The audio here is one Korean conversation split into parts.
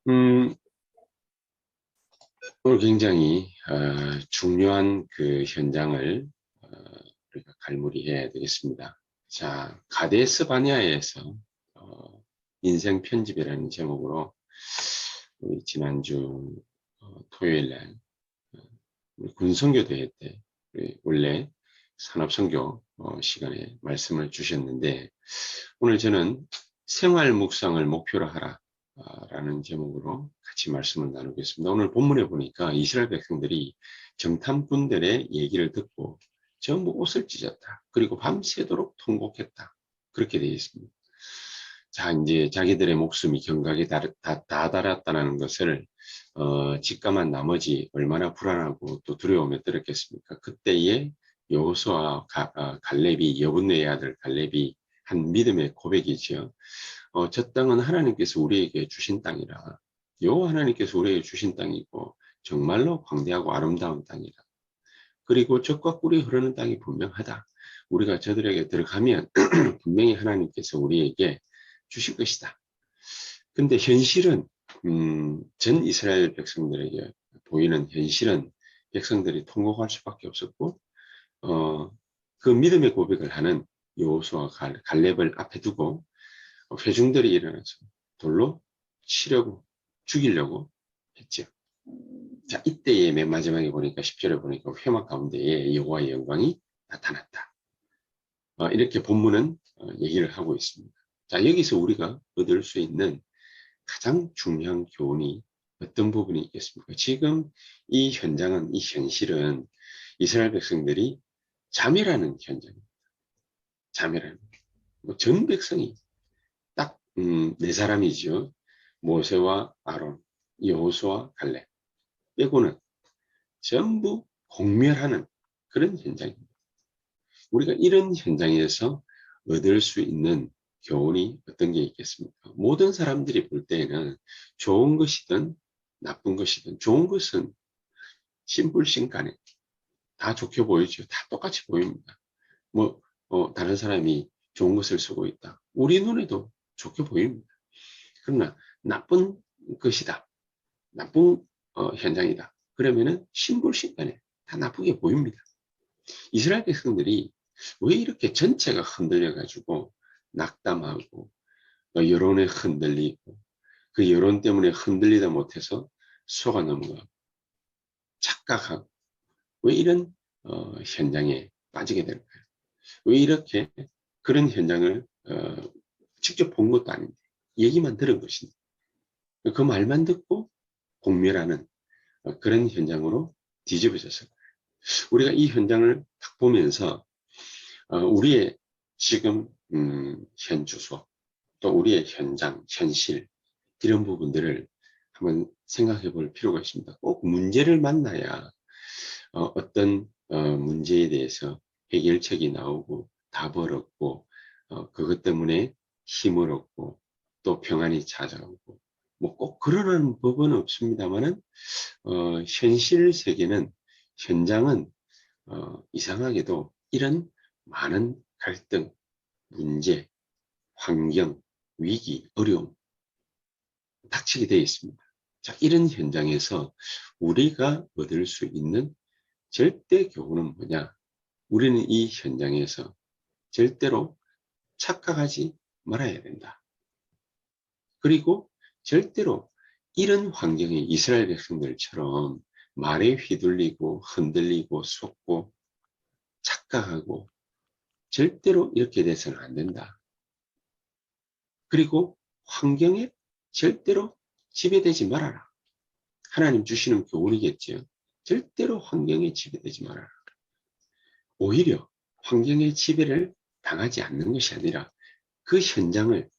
음, 오늘 굉장히 중요한 그 현장을 우리가 갈무리해야 되겠습니다. 자, 가데스 바네아에서 인생 편집이라는 제목으로 우리 지난주 토요일 날 우리 군선교 대회 때 우리 원래 산업선교 시간에 말씀을 주셨는데 오늘 저는 생활 묵상을 목표로 하라 라는 제목으로 같이 말씀을 나누겠습니다. 오늘 본문에 보니까 이스라엘 백성들이 정탐꾼들의 얘기를 듣고 전부 옷을 찢었다. 그리고 밤새도록 통곡했다. 그렇게 되어 있습니다. 자, 이제 자기들의 목숨이 경각에 다다랐다는 것을 직감한 나머지 얼마나 불안하고 또 두려움에 떨었겠습니까? 그때에 여호수아 갈렙이 여분의 아들 갈렙이 한 믿음의 고백이지요. 저 땅은 하나님께서 우리에게 주신 땅이라. 여호와 하나님께서 우리에게 주신 땅이고 정말로 광대하고 아름다운 땅이라. 그리고 젖과 꿀이 흐르는 땅이 분명하다. 우리가 저들에게 들어가면 분명히 하나님께서 우리에게 주실 것이다. 근데 현실은 전 이스라엘 백성들에게 보이는 현실은 백성들이 통곡할 수밖에 없었고 그 믿음의 고백을 하는 여호수아 갈렙을 앞에 두고 회중들이 일어나서 돌로 치려고 죽이려고 했죠. 자, 이때에 맨 마지막에 보니까 10절에 보니까 회막 가운데에 여호와의 영광이 나타났다. 이렇게 본문은 얘기를 하고 있습니다. 자, 여기서 우리가 얻을 수 있는 가장 중요한 교훈이 어떤 부분이 있겠습니까? 지금 이 현장은, 이 현실은 이스라엘 백성들이 자멸하는 현장입니다. 자멸하는. 전 백성이 딱, 네 사람이죠. 모세와 아론, 여호수아 갈렙 빼고는 전부 공멸하는 그런 현장입니다. 우리가 이런 현장에서 얻을 수 있는 교훈이 어떤 게 있겠습니까? 모든 사람들이 볼 때에는 좋은 것이든 나쁜 것이든 좋은 것은 신불신간에 다 좋게 보이죠. 다 똑같이 보입니다. 뭐 다른 사람이 좋은 것을 쓰고 있다. 우리 눈에도 좋게 보입니다. 그러나 나쁜 것이다. 나쁜 현장이다. 그러면은 신불신간에 다 나쁘게 보입니다. 이스라엘 백성들이 왜 이렇게 전체가 흔들려 가지고 낙담하고 여론에 흔들리고 그 여론 때문에 흔들리다 못해서 속아 넘어가고 착각하고 왜 이런 현장에 빠지게 될까요? 왜 이렇게 그런 현장을 직접 본 것도 아닌데 얘기만 들은 것인데 그 말만 듣고 공멸하는 그런 현장으로 뒤집어졌어요. 우리가 이 현장을 딱 보면서 우리의 지금 현 주소 또 우리의 현장, 현실 이런 부분들을 한번 생각해 볼 필요가 있습니다. 꼭 문제를 만나야 어떤 문제에 대해서 해결책이 나오고 답을 얻고 그것 때문에 힘을 얻고 또 평안이 찾아오고 뭐 꼭 그러는 법은 없습니다만은 현실 세계는 현장은 이상하게도 이런 많은 갈등, 문제, 환경, 위기, 어려움 닥치게 되어 있습니다. 자, 이런 현장에서 우리가 얻을 수 있는 절대 교훈은 뭐냐? 우리는 이 현장에서 절대로 착각하지 말아야 된다. 그리고 절대로 이런 환경에 이스라엘 백성들처럼 말에 휘둘리고 흔들리고 속고 착각하고 절대로 이렇게 돼서는 안 된다. 그리고 환경에 절대로 지배되지 말아라. 하나님 주시는 교훈이겠지요. 절대로 환경에 지배되지 말아라. 오히려 환경의 지배를 당하지 않는 것이 아니라 그 현장을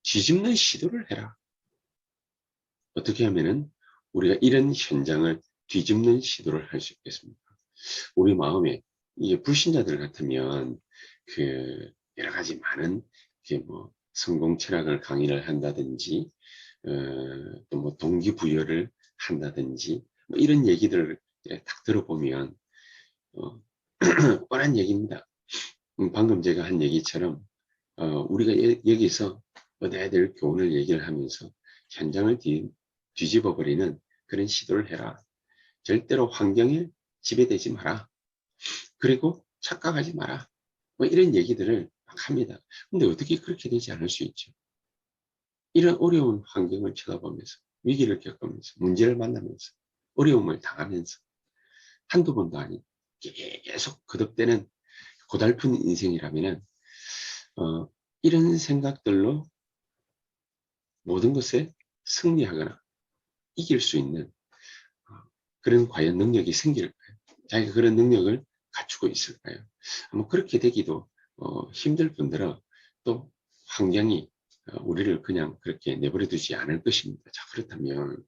뒤집는 시도를 해라. 어떻게 하면은 우리가 이런 현장을 뒤집는 시도를 할 수 있겠습니까? 우리 마음에 이게 불신자들 같으면 그 여러 가지 많은 뭐 성공 철학을 강의를 한다든지 또 뭐 동기부여를 한다든지 뭐 이런 얘기들을 딱 들어보면 뻔한 얘기입니다. 방금 제가 한 얘기처럼 우리가 여기서 얻어야 될 교훈을 얘기를 하면서 현장을 뒤집어버리는 그런 시도를 해라. 절대로 환경에 지배되지 마라. 그리고 착각하지 마라. 뭐 이런 얘기들을 막 합니다. 근데 어떻게 그렇게 되지 않을 수 있죠? 이런 어려운 환경을 쳐다보면서, 위기를 겪으면서, 문제를 만나면서, 어려움을 당하면서, 한두 번도 아닌 계속 거듭되는 고달픈 인생이라면은, 이런 생각들로 모든 것에 승리하거나 이길 수 있는 그런 과연 능력이 생길까요? 자기가 그런 능력을 갖추고 있을까요? 아마 그렇게 되기도 힘들 뿐더러 또 환경이 우리를 그냥 그렇게 내버려 두지 않을 것입니다. 자, 그렇다면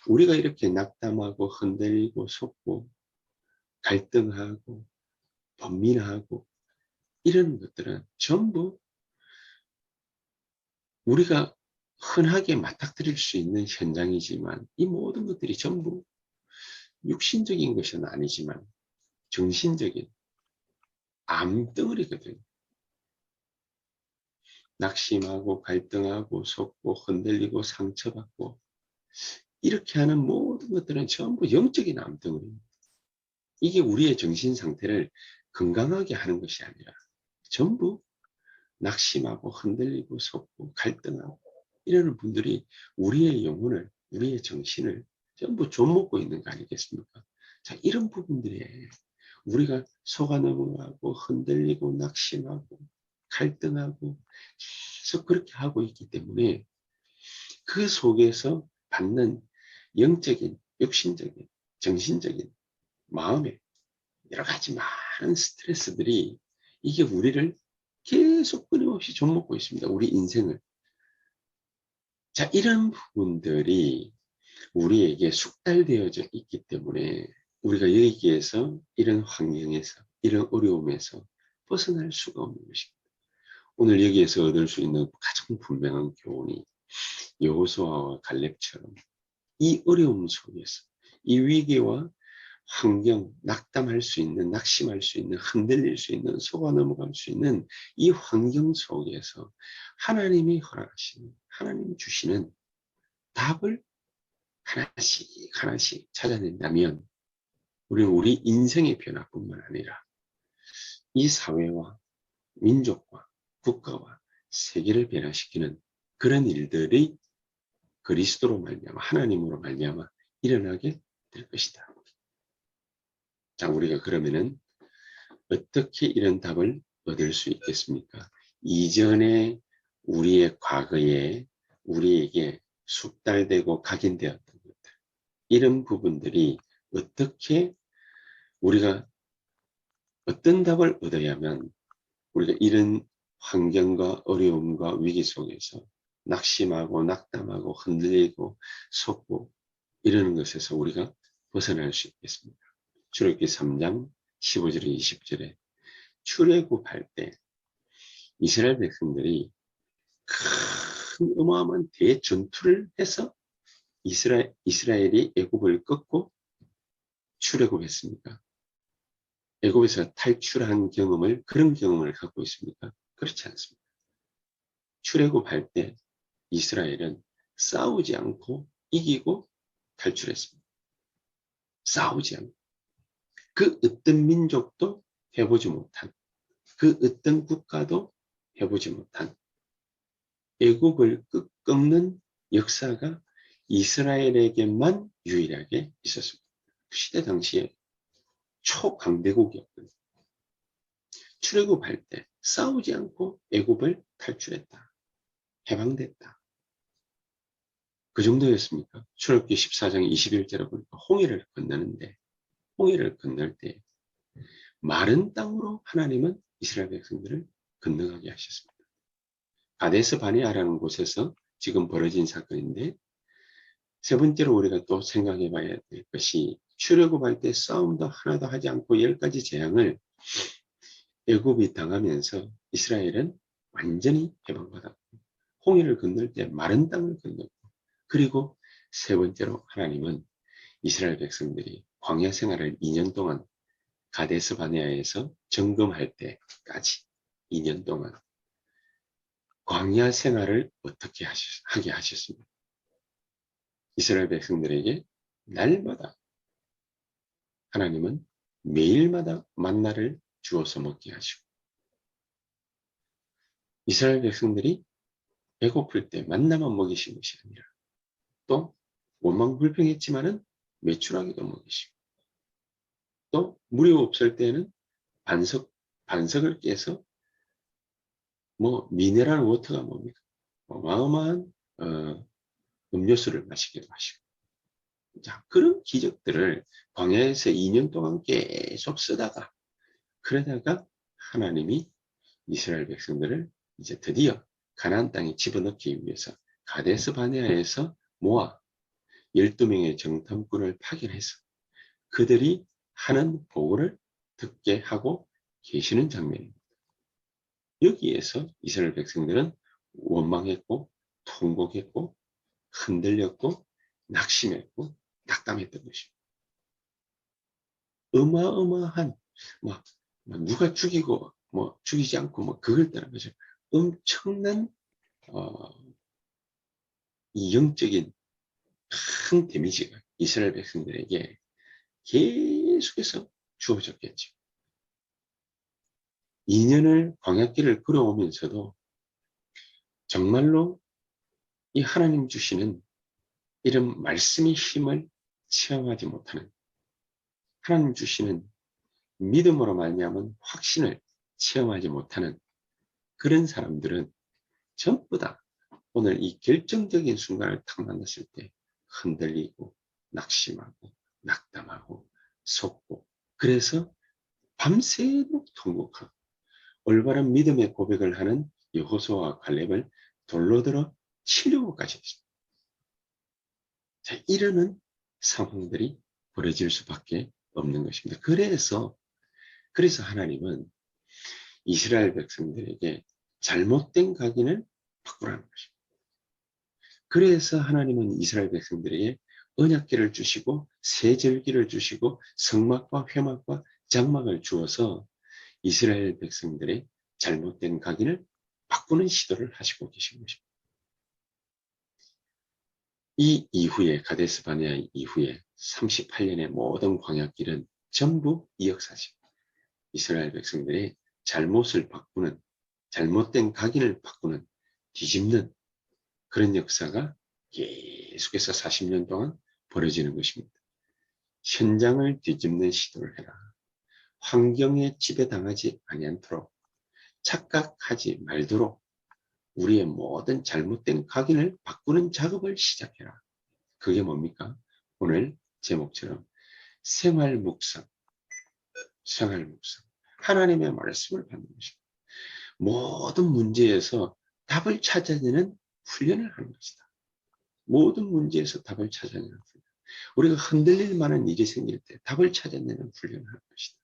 우리가 이렇게 낙담하고 흔들리고 속고 갈등하고 번민하고 이런 것들은 전부 우리가 흔하게 맞닥뜨릴 수 있는 현장이지만 이 모든 것들이 전부 육신적인 것은 아니지만 정신적인 암덩어리거든요. 낙심하고 갈등하고 속고 흔들리고 상처받고 이렇게 하는 모든 것들은 전부 영적인 암덩어리입니다. 이게 우리의 정신 상태를 건강하게 하는 것이 아니라 전부 낙심하고 흔들리고 속고 갈등하고 이러는 분들이 우리의 영혼을 우리의 정신을 전부 좀먹고 있는 거 아니겠습니까? 자, 이런 부분들에 우리가 속아 넘어가고 흔들리고 낙심하고 갈등하고 계속 그렇게 하고 있기 때문에 그 속에서 받는 영적인, 육신적인, 정신적인, 마음의 여러 가지 많은 스트레스들이 이게 우리를 계속 끊임없이 좀먹고 있습니다. 우리 인생을. 자, 이런 부분들이 우리에게 숙달되어져 있기 때문에 우리가 여기에서 이런 환경에서 이런 어려움에서 벗어날 수가 없는 것입니다. 오늘 여기에서 얻을 수 있는 가장 분명한 교훈이 여호수아와 갈렙처럼 이 어려움 속에서 이 위기와 환경, 낙담할 수 있는, 낙심할 수 있는, 흔들릴 수 있는, 속아 넘어갈 수 있는 이 환경 속에서 하나님이 허락하시는, 하나님이 주시는 답을 하나씩 하나씩 찾아낸다면 우리는 우리 인생의 변화뿐만 아니라 이 사회와 민족과 국가와 세계를 변화시키는 그런 일들이 그리스도로 말미암아 하나님으로 말미암아 일어나게 될 것이다. 자, 우리가 그러면은 어떻게 이런 답을 얻을 수 있겠습니까? 이전에 우리의 과거에 우리에게 숙달되고 각인되었던 것들, 이런 부분들이 어떻게 우리가 어떤 답을 얻어야만 우리가 이런 환경과 어려움과 위기 속에서 낙심하고 낙담하고 흔들리고 속고 이러는 것에서 우리가 벗어날 수 있겠습니다. 출애굽기 3장 15절에 20절에 출애굽할 때 이스라엘 백성들이 큰 어마어마한 대전투를 해서 이스라엘이 애굽을 꺾고 출애굽했습니까? 애굽에서 탈출한 경험을 그런 경험을 갖고 있습니까? 그렇지 않습니다. 출애굽할 때 이스라엘은 싸우지 않고 이기고 탈출했습니다. 싸우지 않고 그 어떤 민족도 해보지 못한 그 어떤 국가도 해보지 못한 애굽을 꺾는 역사가 이스라엘에게만 유일하게 있었습니다. 그 시대 당시에 초강대국이었거든요. 출애굽할 때 싸우지 않고 애굽을 탈출했다. 해방됐다. 그 정도였습니까? 출애굽기 14장 21절에 보니까 홍해를 건너는데 홍해를 건널 때 마른 땅으로 하나님은 이스라엘 백성들을 건너가게 하셨습니다. 가데스 바네아라는 곳에서 지금 벌어진 사건인데 세 번째로 우리가 또 생각해 봐야 될 것이 출애굽할 때 싸움도 하나도 하지 않고 10가지 재앙을 애굽이 당하면서 이스라엘은 완전히 해방받았고 홍해를 건널 때 마른 땅을 건넜고 그리고 세 번째로 하나님은 이스라엘 백성들이 광야 생활을 2년 동안 가데스 바네아에서 점검할 때까지 2년 동안 광야 생활을 어떻게 하게 하셨습니까? 이스라엘 백성들에게 날마다 하나님은 매일마다 만나를 주어서 먹게 하시고 이스라엘 백성들이 배고플 때 만나만 먹이신 것이 아니라 또 원망불평했지만은 매출하기도 먹이시고 또 물이 없을 때는 반석을 깨서 뭐 미네랄 워터가 뭡니까? 어마어마한 음료수를 마시기도 하시고 자, 그런 기적들을 광야에서 2년 동안 계속 쓰다가 그러다가 하나님이 이스라엘 백성들을 이제 드디어 가나안 땅에 집어넣기 위해서 가데스 바네아에서 모아 12명의 정탐꾼을 파견해서 그들이 하는 보고를 듣게 하고 계시는 장면입니다. 여기에서 이스라엘 백성들은 원망했고 통곡했고 흔들렸고 낙심했고 낙담했던 것입니다. 어마어마한 막 누가 죽이고 뭐 죽이지 않고 뭐 그걸 떠나서 엄청난 이 영적인 큰 데미지가 이스라엘 백성들에게 계속해서 주어졌겠죠. 2년을 광야길을 걸어오면서도 정말로 이 하나님 주시는 이런 말씀의 힘을 체험하지 못하는 하나님 주시는 믿음으로 말미암은 확신을 체험하지 못하는 그런 사람들은 전부 다 오늘 이 결정적인 순간을 탁 만났을 때 흔들리고 낙심하고 낙담하고 속고 그래서 밤새도록 통곡하고 올바른 믿음의 고백을 하는 여호수아와 갈렙을 돌로 들어 치려고까지 했습니다. 자, 이러는 상황들이 벌어질 수밖에 없는 것입니다. 그래서 하나님은 이스라엘 백성들에게 잘못된 각인을 바꾸라는 것입니다. 그래서 하나님은 이스라엘 백성들에게 언약궤를 주시고 세절기를 주시고 성막과 회막과 장막을 주어서 이스라엘 백성들의 잘못된 각인을 바꾸는 시도를 하시고 계신 것입니다. 이 이후에 가데스 바네아 이후에 38년의 모든 광야길은 전부 이 역사입니다. 이스라엘 백성들의 잘못을 바꾸는 잘못된 각인을 바꾸는 뒤집는 그런 역사가 계속해서 40년 동안 벌어지는 것입니다. 현장을 뒤집는 시도를 해라. 환경에 지배당하지 아니도록 착각하지 말도록 우리의 모든 잘못된 각인을 바꾸는 작업을 시작해라. 그게 뭡니까? 오늘 제목처럼 생활 묵상. 하나님의 말씀을 받는 것입니다. 모든 문제에서 답을 찾아내는 훈련을 하는 것이다. 모든 문제에서 답을 찾아내는 훈련. 우리가 흔들릴 만한 일이 생길 때 답을 찾아내는 훈련을 하는 것이다.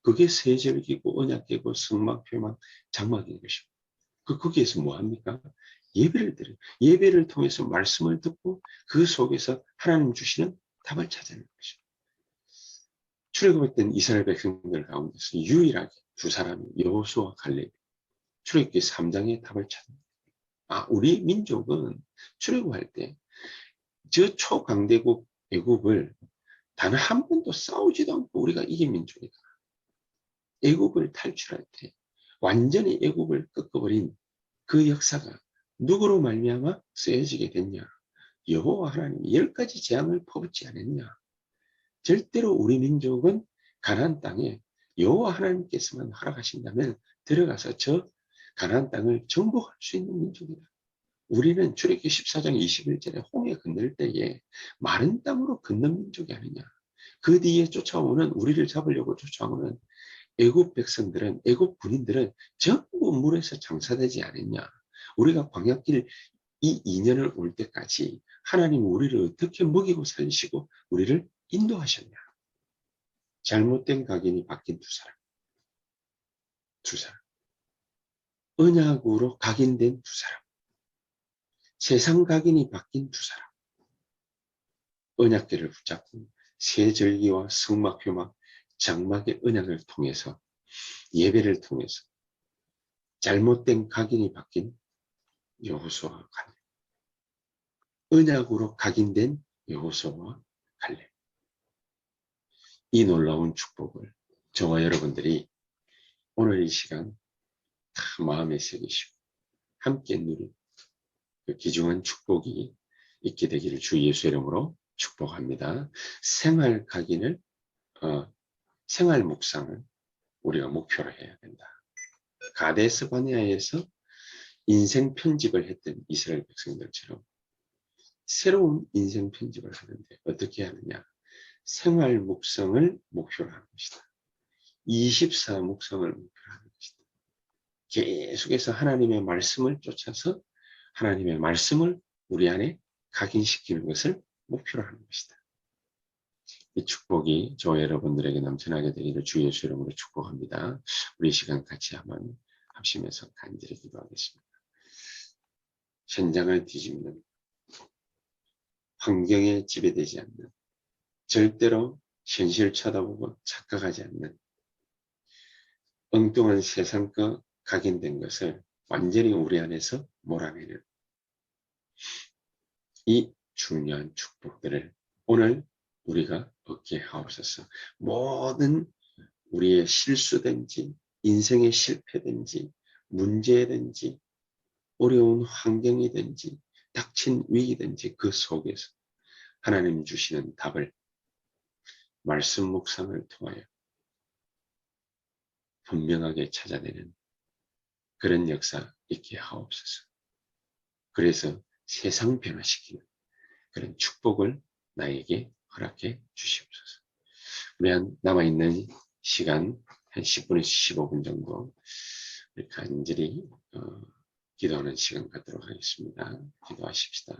그게 세절기고 언약궤고 성막, 회막, 장막인 것입니다. 거기에서 뭐 합니까? 예배를 드려요. 예배를 통해서 말씀을 듣고 그 속에서 하나님 주시는 답을 찾아내는 것입니다. 출애굽했던 이스라엘 백성들 가운데서 유일하게 두 사람이 여호수아와 갈렙 출애굽기 3장의 답을 찾습니다. 우리 민족은 출애굽할 때 저 초강대국 애굽을 단 한 번도 싸우지도 않고 우리가 이긴 민족이다. 애굽을 탈출할 때 완전히 애굽을 꺾어버린 그 역사가 누구로 말미암아 쓰여지게 됐냐? 여호와 하나님이 10가지 재앙을 퍼붓지 않았냐? 절대로 우리 민족은 가나안 땅에 여호와 하나님께서만 허락하신다면 들어가서 저 가나안 땅을 정복할 수 있는 민족이다. 우리는 출애굽기 14장 21절에 홍해 건널 때에 마른 땅으로 건넌 민족이 아니냐. 그 뒤에 쫓아오는 우리를 잡으려고 쫓아오는 애굽 백성들은 애굽 군인들은 전부 물에서 장사되지 않았냐. 우리가 광야길 이 2년을 올 때까지 하나님 우리를 어떻게 먹이고 살리시고 우리를 인도하셨냐. 잘못된 각인이 바뀐 두 사람. 언약으로 각인된 두 사람. 세상 각인이 바뀐 두 사람. 언약궤를 붙잡고 세절기와 성막, 회막, 장막의 언약을 통해서 예배를 통해서 잘못된 각인이 바뀐 여호수아가 갈렙. 언약으로 각인된 여호수아와 갈렙. 이 놀라운 축복을 저와 여러분들이 오늘 이 시간 다 마음에 새기시고 함께 누릴 그 귀중한 축복이 있게 되기를 주 예수 이름으로 축복합니다. 생활 각인을 생활 묵상을 우리가 목표로 해야 된다. 가데스 바네아에서 인생 편집을 했던 이스라엘 백성들처럼 새로운 인생 편집을 하는데 어떻게 하느냐? 생활 묵상을 목표로 하는 것이다. 24 묵상을 목표로 하는 것이다. 계속해서 하나님의 말씀을 쫓아서 하나님의 말씀을 우리 안에 각인시키는 것을 목표로 하는 것이다. 이 축복이 저와 여러분들에게 넘쳐나게 되기를 주 예수 이름으로 축복합니다. 우리 이 시간 같이 한번 합심해서 간절히 기도하겠습니다. 현장을 뒤집는 환경에 지배되지 않는 절대로 현실을 쳐다보고 착각하지 않는 엉뚱한 세상과 각인된 것을 완전히 우리 안에서 몰아내는 이 중요한 축복들을 오늘 우리가 얻게 하옵소서. 모든 우리의 실수든지 인생의 실패든지 문제든지 어려운 환경이든지 닥친 위기든지 그 속에서 하나님 주시는 답을 말씀 묵상을 통하여 분명하게 찾아내는 그런 역사 있게 하옵소서. 그래서 세상 변화시키는 그런 축복을 나에게 허락해 주시옵소서. 우리 한 남아있는 시간 한 10분에서 15분 정도 우리 간절히 기도하는 시간 갖도록 하겠습니다. 기도하십시다.